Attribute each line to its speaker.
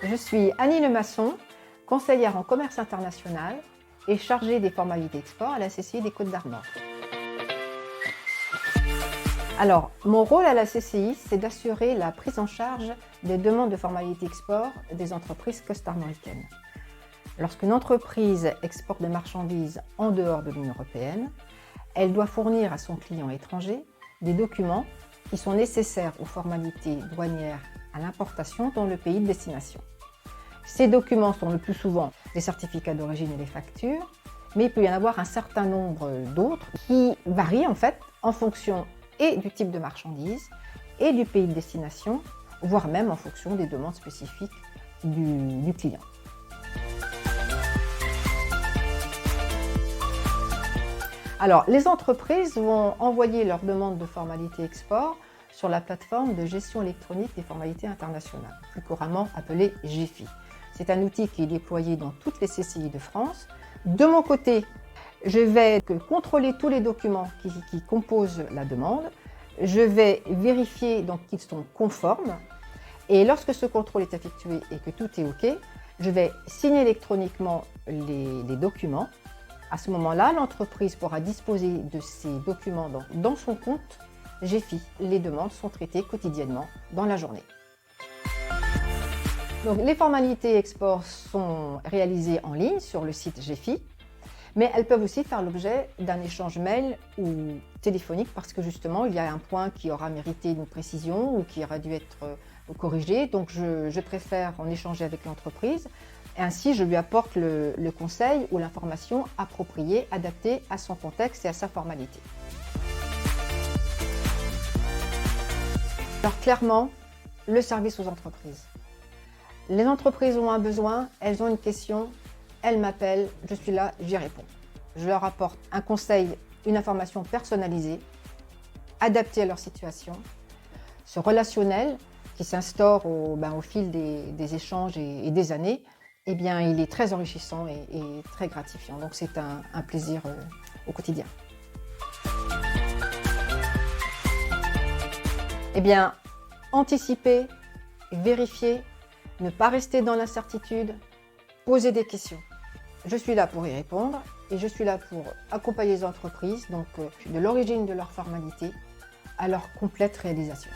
Speaker 1: Je suis Annie Lemasson, conseillère en commerce international et chargée des formalités export à la CCI des Côtes-d'Armor. Alors, mon rôle à la CCI, c'est d'assurer la prise en charge des demandes de formalités export des entreprises costarmoricaines. Lorsqu'une entreprise exporte des marchandises en dehors de l'Union européenne, elle doit fournir à son client étranger des documents qui sont nécessaires aux formalités douanières à l'importation dans le pays de destination. Ces documents sont le plus souvent des certificats d'origine et des factures, mais il peut y en avoir un certain nombre d'autres qui varient en fait en fonction et du type de marchandise et du pays de destination, voire même en fonction des demandes spécifiques du client. Alors, les entreprises vont envoyer leurs demandes de formalité export sur la plateforme de gestion électronique des formalités internationales, plus couramment appelée GEFI. C'est un outil qui est déployé dans toutes les CCI de France. De mon côté, je vais contrôler tous les documents qui composent la demande. Je vais vérifier qu'ils sont conformes. Et lorsque ce contrôle est effectué et que tout est OK, je vais signer électroniquement les documents. À ce moment-là, l'entreprise pourra disposer de ces documents dans son compte GEFI. Les demandes sont traitées quotidiennement dans la journée. Donc, les formalités export sont réalisées en ligne sur le site GEFI, mais elles peuvent aussi faire l'objet d'un échange mail ou téléphonique parce que justement, il y a un point qui aura mérité une précision ou qui aura dû être corrigé. Donc, je préfère en échanger avec l'entreprise. Et ainsi, je lui apporte le conseil ou l'information appropriée, adaptée à son contexte et à sa formalité. Alors clairement, le service aux entreprises. Les entreprises ont un besoin, elles ont une question, elles m'appellent, je suis là, j'y réponds. Je leur apporte un conseil, une information personnalisée, adaptée à leur situation. Ce relationnel qui s'instaure au fil des échanges et des années, eh bien, il est très enrichissant et très gratifiant. Donc c'est un plaisir au quotidien. Eh bien, anticiper, vérifier, ne pas rester dans l'incertitude, poser des questions. Je suis là pour y répondre et je suis là pour accompagner les entreprises, donc de l'origine de leur formalité à leur complète réalisation.